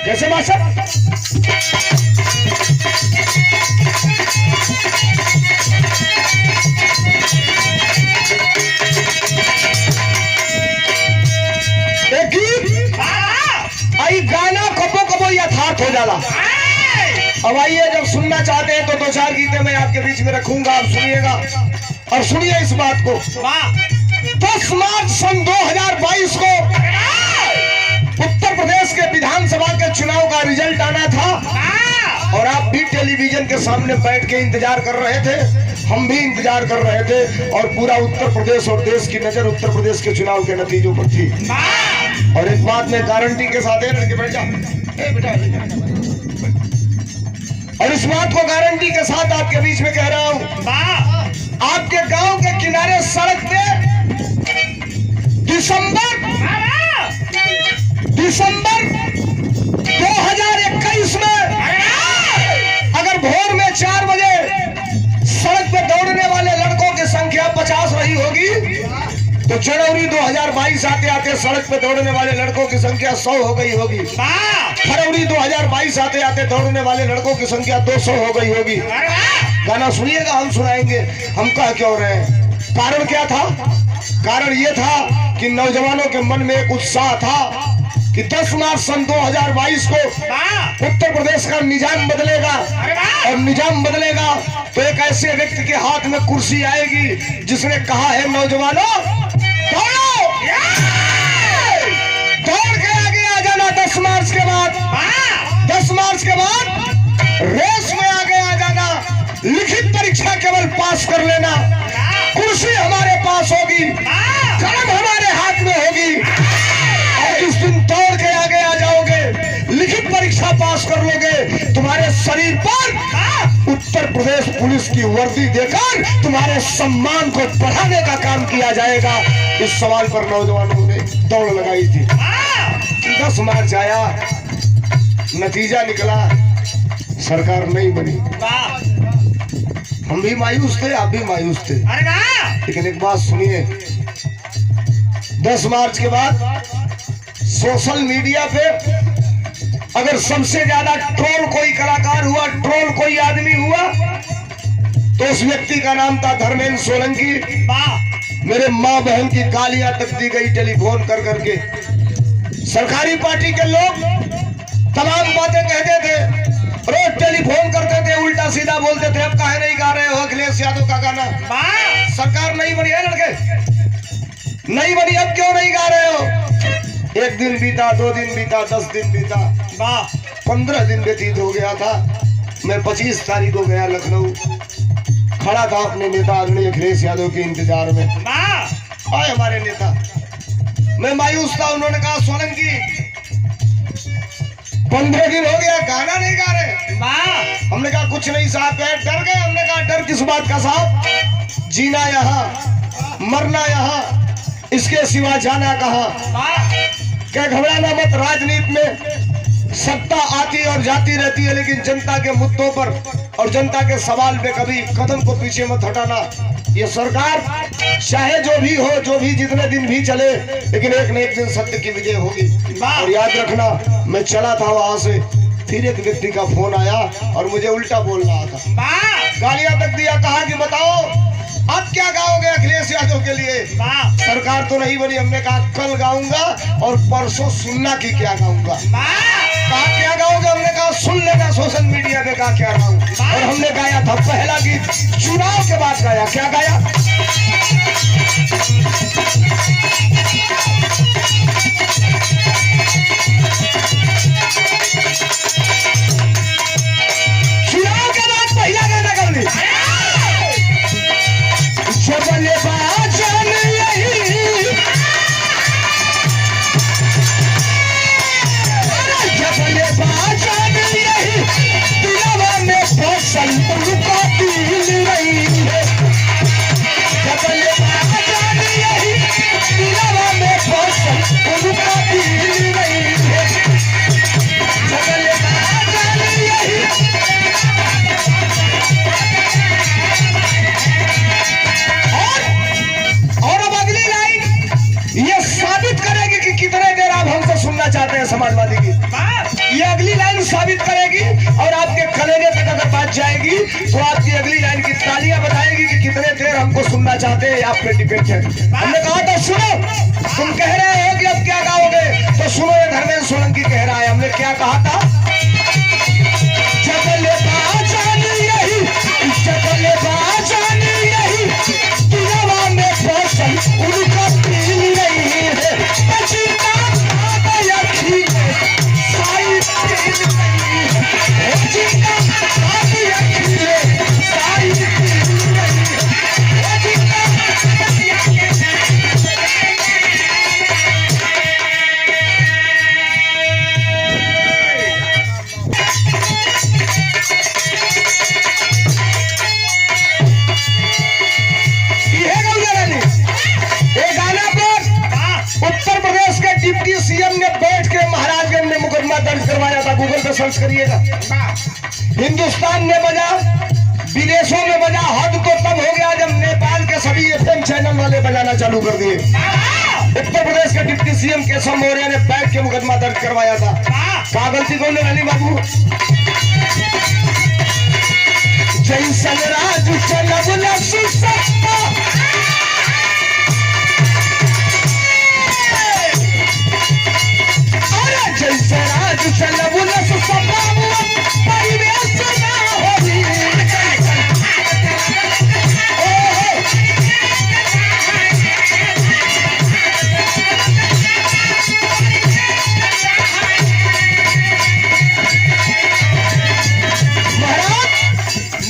कैसे मास्टर? आई गाना कबो कबो यथार्थ हो जाला। अब आइए, जब सुनना चाहते हैं तो दो चार गीतें मैं आपके बीच में रखूंगा, आप सुनिएगा और सुनिए इस बात को। 10 मार्च सन 2022 को उत्तर प्रदेश के विधानसभा के चुनाव का रिजल्ट आना था और आप भी टेलीविजन के सामने बैठ के इंतजार कर रहे थे, हम भी इंतजार कर रहे थे और पूरा उत्तर प्रदेश और देश की नजर उत्तर प्रदेश के चुनाव के नतीजों पर थी। और एक बात मैं गारंटी के साथ, लड़के बैठ जा बेटा, और इस बात को गारंटी के साथ आपके बीच में कह रहा हूं, आपके गांव के किनारे सड़क पे दिसंबर 2021 में अगर भोर में 4 बजे सड़क पे दौड़ने वाले लड़कों की संख्या 50 रही होगी तो जनवरी 2022 आते आते सड़क पे दौड़ने वाले लड़कों की संख्या 100 हो गई होगी। फरवरी 2022 आते आते दौड़ने वाले लड़कों की संख्या 200 हो गई होगी। गाना सुनिएगा, हम सुनाएंगे, हम कह क्यों रहे हैं। कारण क्या था? कारण ये था कि नौजवानों के मन में एक उत्साह था कि 10 मार्च सन 2022 को उत्तर प्रदेश का निजाम बदलेगा और निजाम बदलेगा तो एक ऐसे व्यक्ति के हाथ में कुर्सी आएगी जिसने कहा है, नौजवानों दौड़ो, दौड़ के आगे आ जाना। 10 मार्च के बाद 10 मार्च के बाद रेस में आगे आ जाना, लिखित परीक्षा केवल पास कर लेना, कुर्सी हमारे पास होगी, कलम हमारे हाथ में होगी और जिस दिन दौड़ के आगे आ जाओगे, लिखित परीक्षा पास कर लोगे, तुम्हारे शरीर पर उत्तर प्रदेश पुलिस की वर्दी देकर तुम्हारे सम्मान को बढ़ाने का काम किया जाएगा। इस सवाल पर नौजवानों ने दौड़ लगाई थी। 10 मार्च आया, नतीजा निकला, सरकार नहीं बनी। हम भी मायूस थे, आप भी मायूस थे, लेकिन एक बात सुनिए, 10 मार्च के बाद सोशल मीडिया पे अगर सबसे ज्यादा ट्रोल कोई कलाकार हुआ, ट्रोल कोई आदमी हुआ तो उस व्यक्ति का नाम था धर्मेंद्र सोलंकी। मेरे माँ बहन की गालियां तक दी गई टेलीफोन कर करके। सरकारी पार्टी के लोग तमाम बातें कहते थे, रोज टेलीफोन करते थे, उल्टा सीधा बोलते थे, अब काहे नहीं गा रहे हो अखिलेश यादव का गाना? सरकार नहीं बनी है लड़के, नहीं बनी, अब क्यों नहीं गा रहे हो? 1 दिन बीता, 2 दिन बीता, 10 दिन बीता, 15 दिन व्यतीत हो गया था। मैं 25 तारीख को गया लखनऊ, खड़ा था अपने नेता आदरणीय अखिलेश यादव के इंतजार में। आए हमारे नेता, मैं मायूस था। उन्होंने कहा, सोलंकी 15 दिन हो गया गाना नहीं गा रहे। हमने कहा कुछ नहीं साहब, डर गए। हमने कहा डर किस बात का साहब? जीना यहाँ, मरना यहाँ, इसके सिवा जाना कहाँ? क्या घबराना मत, राजनीति में सत्ता आती और जाती रहती है, लेकिन जनता के मुद्दों पर और जनता के सवाल पे कभी कदम को पीछे मत हटाना। ये सरकार चाहे जो भी हो, जो भी जितने दिन भी चले, लेकिन एक न एक दिन सत्य की विजय होगी। और याद रखना, मैं चला था वहां से, फिर एक व्यक्ति का फोन आया और मुझे उल्टा बोल रहा था, गालियां तक दिया। कहा कि बताओ अब क्या गाओगे अखिलेश यादव के लिए? सरकार तो नहीं बनी। हमने कहा कल गाऊंगा और परसों सुनना कि क्या गाऊंगा। कहा क्या गाओगे? हमने कहा सुन लेना सोशल मीडिया पे कहा क्या गाऊं। और हमने गाया था पहला गीत, चुनाव के बाद गाया। क्या गाया? चुनाव के बाद पहला गाना कर ली, जबले बाजान यही, जबले बाजान यही, दिलवा में फसल उनका दिल रही है। जबले बाजान यही, दिलवा में फसल उनका दिल रही है। जबले बाजान यही। और अब अगली लाइन ये साबित करेगी कि कितने देर आप हमसे सुनना चाहते हैं समाजवादी की। ये साबित करेगी और आपके कलेजे तक अगर बात जाएगी तो आपकी अगली लाइन की तालियां बताएगी कि कितने देर हमको सुनना चाहते हैं, आप पे डिपेंड है। हमने कहा था सुनो, तुम कह रहे हो कि अब क्या गाओगे, तो सुनो ये धर्मेंद्र सोलंकी कह रहा है। हमने क्या कहा था? चले बाजानी यही, चले बाजानी यही, दुनिया में फसल उनका पील नहीं है, पसीना आया खीले साई पील नहीं है, पसीना आया खीले साई पील नहीं है, पसीना उत्तर प्रदेश के डिप्टी सीएम ने बैठ के महाराजगंज में मुकदमा दर्ज करवाया था। गूगल पे सर्च करिएगा। हिंदुस्तान में बजा, विदेशों में बजा। हद तो तब हो गया जब नेपाल के सभी एफएम चैनल वाले बजाना चालू कर दिए। उत्तर प्रदेश के डिप्टी सीएम केशव मौर्य ने बैठ के मुकदमा दर्ज करवाया था। क्या गलती कौन ने रानी बाबू? जैसन राज चलबला सुसत्ता, जैसे राज चलबला सुसत्ता परिवेश ना होई।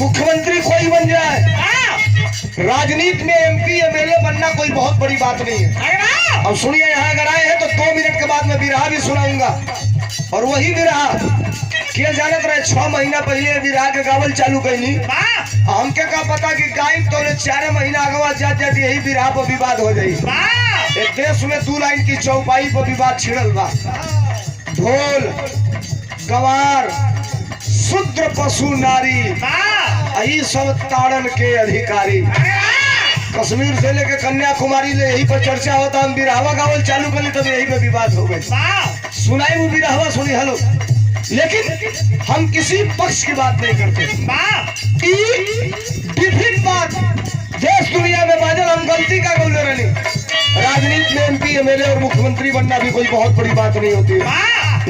मुख्यमंत्री कोई बन जाए, राजनीति में एमपी एमएलए बनना कोई बहुत बड़ी बात नहीं है। अब सुनिए, यहाँ अगर आए हैं तो 2 मिनट के बाद मैं बिरहा भी सुनाऊंगा। और वही बिरहा के जानत रहे 6 महीना पहले बिरहा के गावल चालू कैली। हमके का पता कि गायब तो 4 महीना अगवा जात यही बिरहा पर विवाद हो जाये। एक देश में 2 लाइन की चौपाई पर विवाद छिड़ल बा। ढोल गवार शूद्र पशु नारी यही सब ताड़न के अधिकारी। कश्मीर से लेके कन्याकुमारी ले यही पर चर्चा होता। हम बिरहवा गावल चालू कर ली तब यही पे विवाद हो गए। सुनाई वो बिरहवा सुनी हलो, लेकिन हम किसी पक्ष की बात नहीं करते। विभिन्न बात देश दुनिया में बाजल, हम गलती का बोले रही। राजनीति में एमपी एमएलए और मुख्यमंत्री बनना भी कोई बहुत बड़ी बात नहीं होती है।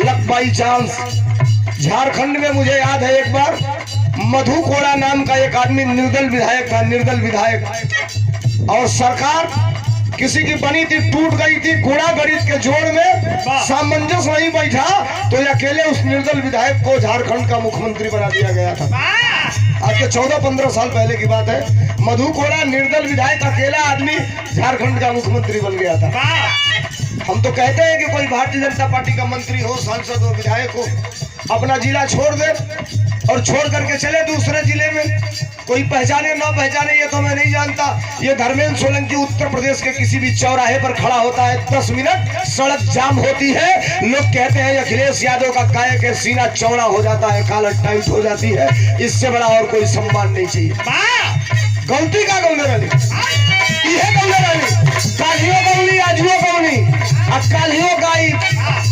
Luck by chance. झारखंड में मुझे याद है एक बार मधु कोड़ा नाम का एक आदमी निर्दल विधायक था, निर्दल विधायक। और सरकार किसी की बनी थी, टूट गई थी, घोड़ा गणित के जोड़ में सामंजस्य नहीं बैठा तो अकेले उस निर्दल विधायक को झारखंड का मुख्यमंत्री बना दिया गया था। आज के 14-15 साल पहले की बात है। मधु कोड़ा निर्दल विधायक अकेला आदमी झारखंड का मुख्यमंत्री बन गया था। हम तो कहते हैं कि कोई भारतीय जनता पार्टी का मंत्री हो, सांसद हो, विधायक हो, अपना जिला छोड़ दे और छोड़ करके चले दूसरे जिले में। कोई पहचाने न पहचाने ये तो मैं नहीं जानता। ये धर्मेंद्र सोलंकी उत्तर प्रदेश के किसी भी चौराहे पर खड़ा होता है, 10 मिनट सड़क जाम होती है, लोग कहते हैं अखिलेश यादव का काय के सीना चौड़ा हो जाता है, कॉलर टाइट हो जाती है। इससे बड़ा और कोई सम्मान नहीं चाहिए। गलती का गौले रानी कालियो गौली आजियो गौली अब कालियो गाई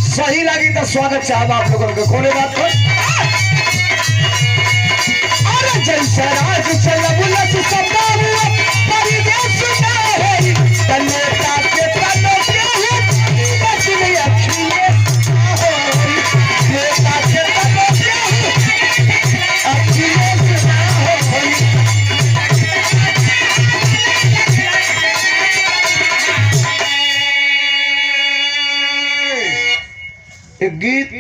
सही लगी तो स्वागत चाहब आप लोगों को। कोने बात को अरे जैसे राज चलबला सुसत्ता परिवेश ना होई, नेता के तनो के बच नहीं अखिलेश होई, नेता के तनो के अखिलेश ना होई। एक गीत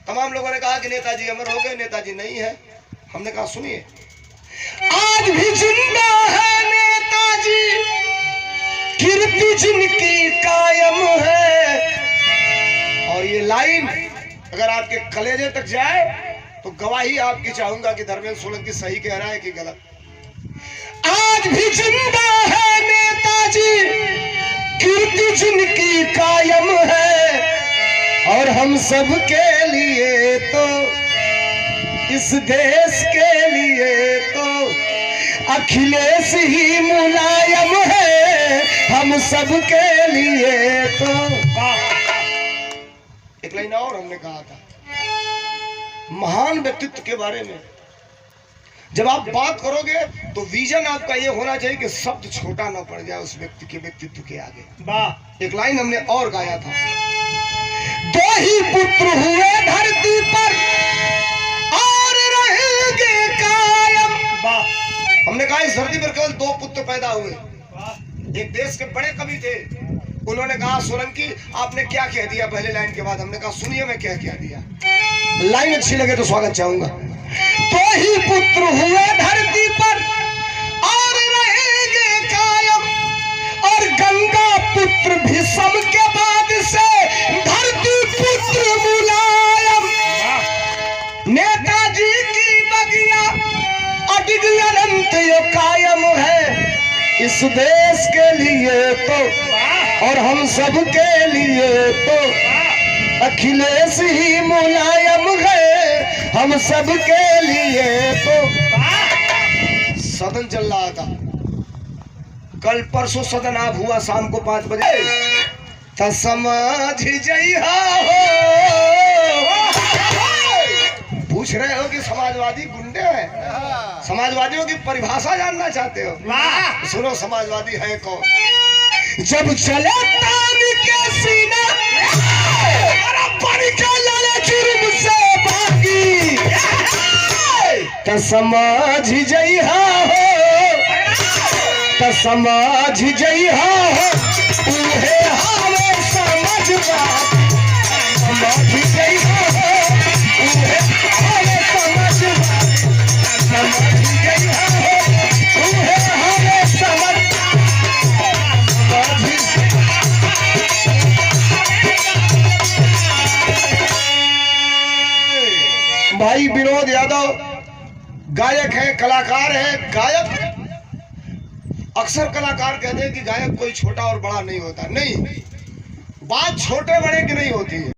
तमाम लोगों ने कहा कि नेताजी अमर हो गए, नेताजी नहीं है। हमने कहा सुनिए, आज भी जिंदा है नेताजी, कीर्ति जिनकी कायम है। और ये लाइन अगर आपके कलेजे तक जाए तो गवाही आपकी चाहूंगा कि धर्मेंद्र सोलंकी सही कह रहा है कि गलत। आज भी जिंदा है नेताजी, कीर्ति जिनकी कायम है, और हम सब के लिए तो इस देश के लिए तो अखिलेश ही मुलायम है, हम सब के लिए तो। एक लाइन और हमने कहा था, महान व्यक्तित्व के बारे में जब आप बात करोगे तो विजन आपका ये होना चाहिए कि शब्द छोटा ना पड़ जाए उस व्यक्ति के व्यक्तित्व के आगे। वाह, एक लाइन हमने और गाया था, दो ही पुत्र हुए धरती पर और रहेंगे कायम। वाह, हमने कहा इस धरती पर केवल 2 पुत्र पैदा हुए। एक देश के बड़े कवि थे, उन्होंने कहा सोलंकी आपने क्या कह दिया पहले लाइन के बाद। हमने कहा सुनिए मैं क्या कह दिया, लाइन अच्छी लगे तो स्वागत चाहूंगा। तो ही पुत्र हुए धरती पर और रहेंगे कायम, और गंगा पुत्र भीष्म के बाद से धरती पुत्र मुलायम। नेताजी की बगिया अडिग अनंत यो कायम है इस देश के लिए तो, और हम सब के लिए तो अखिलेश ही मुलायम है, हम सब के लिए तो। सदन चल रहा था, कल परसों सदन आप हुआ शाम को 5 बजे, तो समझ जइहा हो। पूछ रहे हो कि समाजवादी गुंडे हैं, समाजवादियों की परिभाषा जानना चाहते हो? सुनो समाजवादी है कौन। जब चले तान के सीना जुर्म से भागी, तो समझ जइहा हो, तो समझ जइहा हो, उहे हमें समझवा, समझ जइहा हो, उहे हमें समझवा, समझ जइहा हो, उहे हमें समझ। भाई विनोद यादव गायक है, कलाकार है। गायक अक्सर कलाकार कहते हैं कि गायक कोई छोटा और बड़ा नहीं होता, नहीं, बात छोटे बड़े की नहीं होती है।